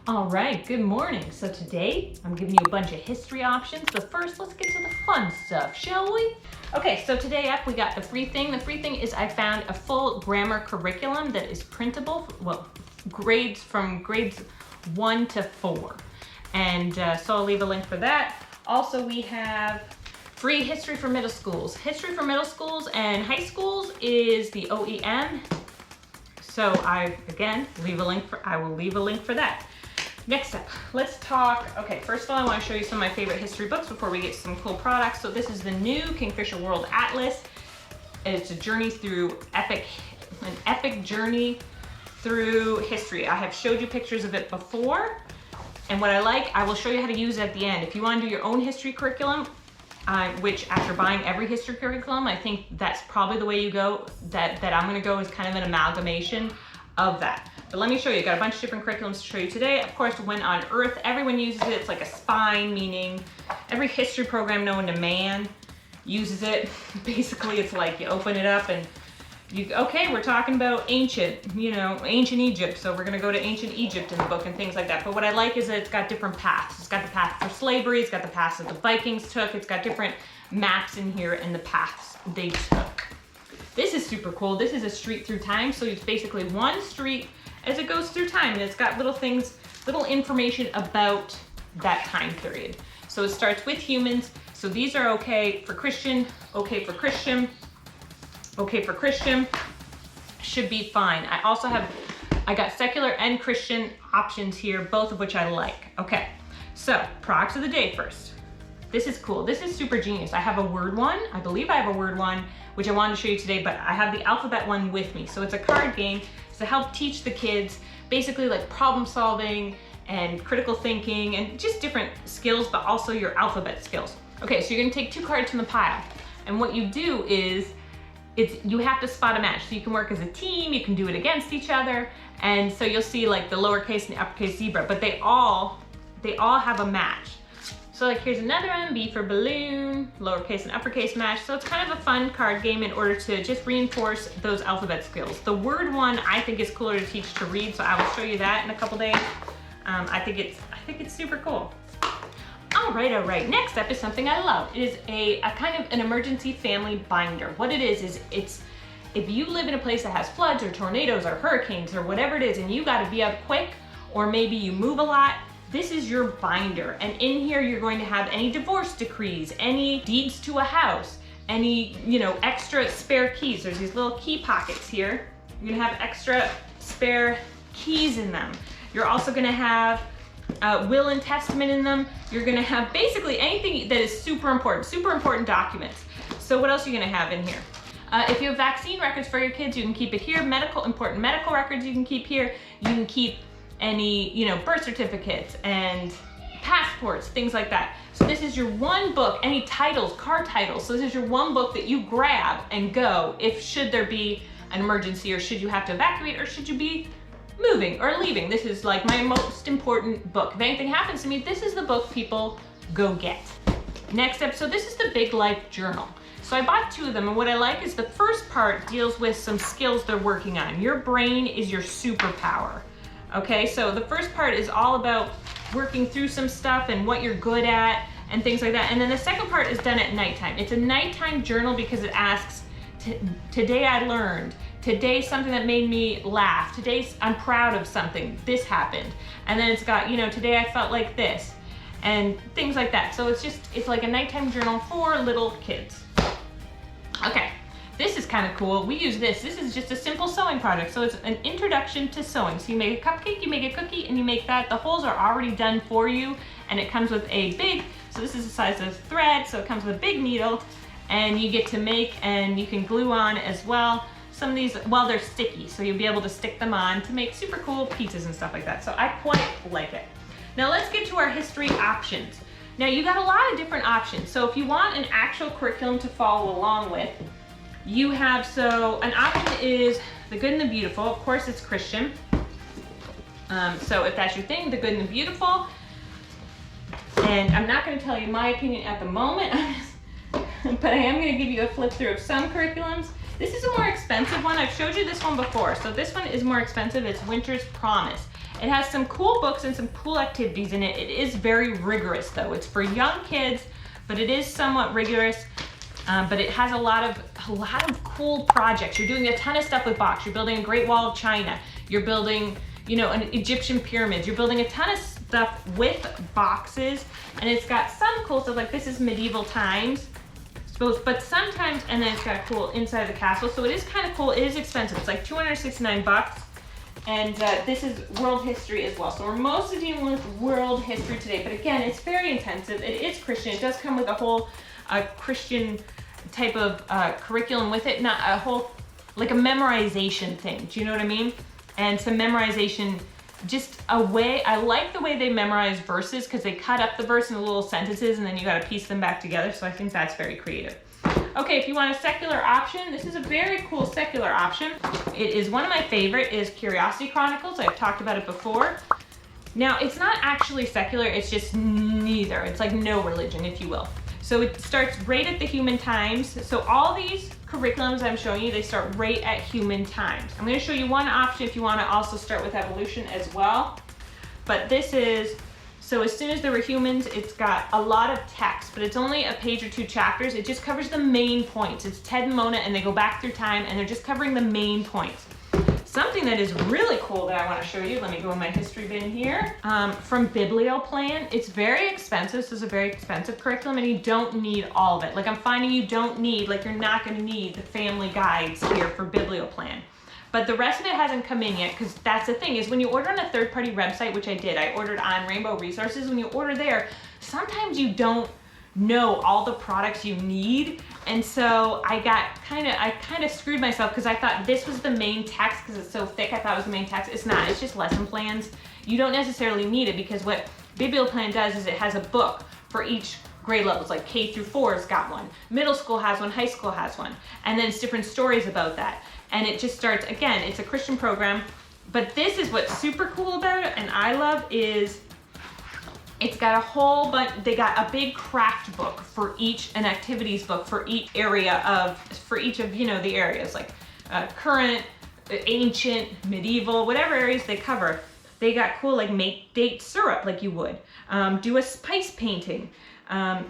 All right, good morning. So today I'm giving you a bunch of history options, but first let's get to the fun stuff, shall we? Okay, so today up we got the free thing. The free thing is I found a full grammar curriculum that is printable, well, grades from grades 1 to 4. And so I'll leave a link for that. Also, we have free history for middle schools. History for middle schools and high schools is the OEM. So I will leave a link for that. Next up, let's talk, okay, first of all, I want to show you some of my favorite history books before we get to some cool products. So this is the new Kingfisher World Atlas. It's a journey through an epic journey through history. I have showed you pictures of it before, and what I will show you how to use it at the end. If you want to do your own history curriculum, which after buying every history curriculum, I think that's probably the way you go, that I'm gonna go is kind of an amalgamation of that. But let me show you, got a bunch of different curriculums to show you today. Of course, when on Earth, everyone uses it. It's like a spine, meaning every history program known to man uses it. Basically, it's like you open it up and okay, we're talking about ancient Egypt. So we're gonna go to ancient Egypt in the book and things like that. But what I like is that it's got different paths. It's got the path for slavery, it's got the paths that the Vikings took, it's got different maps in here and the paths they took. This is super cool. This is a street through time. So it's basically one street as it goes through time, and it's got little things, little information about that time period. So it starts with humans. So these are okay for Christian, okay for Christian, okay for Christian, should be fine. I got secular and Christian options here, both of which I like. Okay, so products of the day first. This is cool. This is super genius. I have a word one. I believe I have a word one, which I wanted to show you today, but I have the alphabet one with me. So it's a card game to help teach the kids basically like problem solving and critical thinking and just different skills, but also your alphabet skills. Okay, so you're gonna take 2 cards from the pile. And what you do is, you have to spot a match. So you can work as a team, you can do it against each other. And so you'll see like the lowercase and the uppercase zebra, but they all have a match. So like here's another one, B for balloon, lowercase and uppercase match. So it's kind of a fun card game in order to just reinforce those alphabet skills. The word one I think is cooler to teach to read, so I will show you that in a couple days. I think it's super cool. All right. Next up is something I love. It is a kind of an emergency family binder. What it is it's if you live in a place that has floods or tornadoes or hurricanes or whatever it is, and you got to be up quick, or maybe you move a lot, this is your binder. And in here, you're going to have any divorce decrees, any deeds to a house, any, extra spare keys. There's these little key pockets here. You're gonna have extra spare keys in them. You're also gonna have will and testament in them. You're gonna have basically anything that is super important documents. So what else are you gonna have in here? If you have vaccine records for your kids, you can keep it here. Important medical records you can keep here. You can keep any, birth certificates and passports, things like that. So this is your one book, any titles, car titles. So this is your one book that you grab and go should there be an emergency, or should you have to evacuate, or should you be moving or leaving. This is like my most important book. If anything happens to me, this is the book people go get. Next up, so this is the Big Life Journal. So I bought 2 of them, and what I like is the first part deals with some skills they're working on. Your brain is your superpower. Okay, so the first part is all about working through some stuff and what you're good at and things like that. And then the second part is done at nighttime. It's a nighttime journal because it asks, today I learned, today something that made me laugh, today I'm proud of something, this happened. And then it's got, today I felt like this and things like that. So it's like a nighttime journal for little kids. Okay. This is kind of cool. We use this. This is just a simple sewing project. So it's an introduction to sewing. So you make a cupcake, you make a cookie, and you make that. The holes are already done for you, and it comes with a big, so this is the size of thread, so it comes with a big needle, and you get to make, and you can glue on as well. Some of these, well, they're sticky, so you'll be able to stick them on to make super cool pizzas and stuff like that. So I quite like it. Now let's get to our history options. Now you got a lot of different options. So if you want an actual curriculum to follow along with, you have, so an option is The Good and the Beautiful. Of course, it's Christian. So if that's your thing, The Good and the Beautiful. And I'm not going to tell you my opinion at the moment, but I am going to give you a flip through of some curriculums. This is a more expensive one. I've showed you this one before. So this one is more expensive. It's Winter's Promise. It has some cool books and some cool activities in it. It is very rigorous though. It's for young kids, but it is somewhat rigorous. But it has a lot of cool projects. You're doing a ton of stuff with blocks. You're building a Great Wall of China. You're building, an Egyptian pyramids. You're building a ton of stuff with boxes, and it's got some cool stuff, like this is medieval times, but sometimes, and then it's got cool inside the castle, so it is kind of cool. It is expensive. It's like $269, and this is world history as well. So we're mostly dealing with world history today, but again, it's very intensive. It is Christian. It does come with a whole Christian type of curriculum with it, not a whole, like a memorization thing. Do you know what I mean? And some memorization, just a way, I like the way they memorize verses because they cut up the verse into little sentences and then you got to piece them back together. So I think that's very creative. Okay, if you want a secular option, this is a very cool secular option. It is one of my favorite, is Curiosity Chronicles. I've talked about it before. Now, it's not actually secular, it's just neither. It's like no religion, if you will. So it starts right at the human times. So all these curriculums I'm showing you, they start right at human times. I'm going to show you one option if you want to also start with evolution as well. But this is, so as soon as there were humans, it's got a lot of text, but it's only a page or 2 chapters. It just covers the main points. It's Ted and Mona, and they go back through time, and they're just covering the main points. Something that is really cool that I want to show you, let me go in my history bin here, from Biblioplan. It's very expensive. This is a very expensive curriculum, and you don't need all of it. Like I'm finding you don't need, like you're not going to need the family guides here for Biblioplan. But the rest of it hasn't come in yet, because that's the thing, is when you order on a third-party website, which I did, I ordered on Rainbow Resources, when you order there, sometimes you don't know all the products you need. And so I kind of screwed myself because I thought this was the main text because it's so thick. I thought it was the main text. It's not. It's just lesson plans. You don't necessarily need it because what Biblioplan does is it has a book for each grade levels, like K through 4 has got one, middle school has one, high school has one, and then it's different stories about that. And it just starts, again, it's a Christian program, but this is what's super cool about it and I love is it's got a whole bunch, they got a big craft book for each, an activities book for each area of, for each of, the areas like current, ancient, medieval, whatever areas they cover. They got cool, like make date syrup like you would, do a spice painting,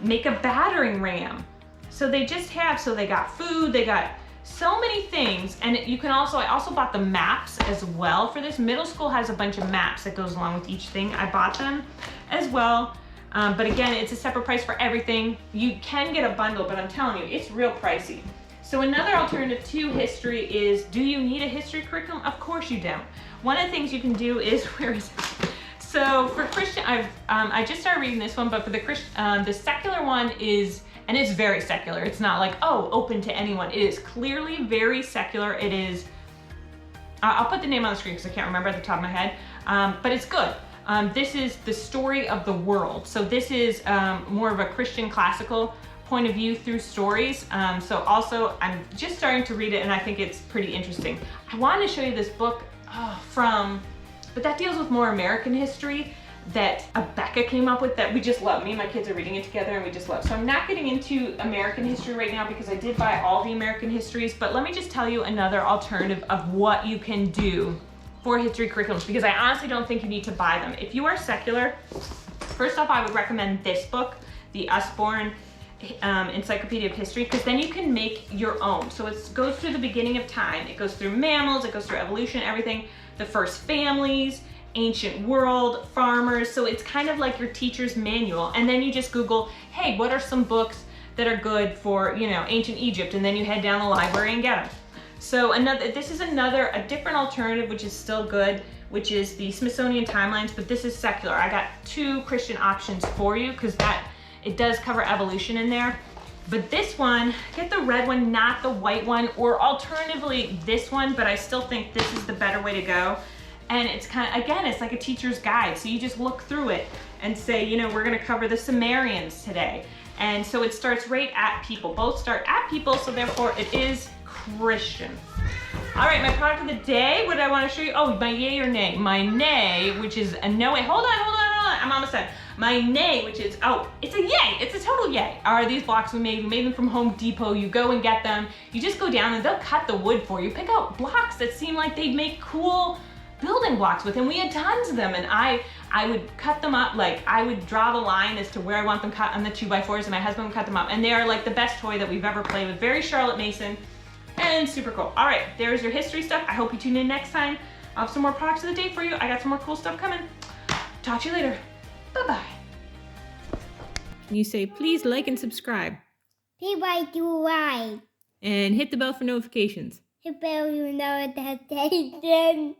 make a battering ram. So they just have, so they got food, they got so many things. And you can also, I also bought the maps as well for this. Middle school has a bunch of maps that goes along with each thing. I bought them as well. But again, it's a separate price for everything. You can get a bundle, but I'm telling you, it's real pricey. So another alternative to history is, do you need a history curriculum? Of course you don't. One of the things you can do is, where is it? So for Christian, I just started reading this one, but for the Christian, the secular one is, and it's very secular. It's not like, oh, open to anyone. It is clearly very secular. It is, I'll put the name on the screen because I can't remember at the top of my head, but it's good. This is the story of the world. So this is more of a Christian classical point of view through stories. So also, I'm just starting to read it and I think it's pretty interesting. I wanted to show you this book but that deals with more American history that Becca came up with that we just love. Me and my kids are reading it together and we just love. So I'm not getting into American history right now because I did buy all the American histories, but let me just tell you another alternative of what you can do for history curriculums, because I honestly don't think you need to buy them. If you are secular, first off, I would recommend this book, the Usborne Encyclopedia of History, because then you can make your own. So it goes through the beginning of time. It goes through mammals, it goes through evolution, everything, the first families, ancient world, farmers. So it's kind of like your teacher's manual. And then you just Google, hey, what are some books that are good for, ancient Egypt? And then you head down the library and get them. So this is a different alternative, which is still good, which is the Smithsonian Timelines, but this is secular. I got 2 Christian options for you because it does cover evolution in there. But this one, get the red one, not the white one, or alternatively this one, but I still think this is the better way to go. And it's again, it's like a teacher's guide. So you just look through it and say, we're gonna cover the Sumerians today. And so it starts right at people. Both start at people, so therefore it is Christian. All right, my product of the day, what do I want to show you? Oh, my yay or nay. My nay, which is a no, wait, hold on. I'm almost done. My nay, which is, it's a yay. It's a total yay. Are these blocks we made them from Home Depot. You go and get them. You just go down and they'll cut the wood for you. Pick out blocks that seem like they'd make cool building blocks with, and we had tons of them, and I would cut them up, like I would draw the line as to where I want them cut on the 2x4s, and my husband would cut them up, and they are like the best toy that we've ever played with. Very Charlotte Mason and super cool. All right, there's your history stuff. I hope you tune in next time. I'll have some more products of the day for you. I got some more cool stuff coming. Talk to you later. Bye-bye. You say, please like and subscribe. Please like to like. And hit the bell for notifications. Hit bell, you know, notification.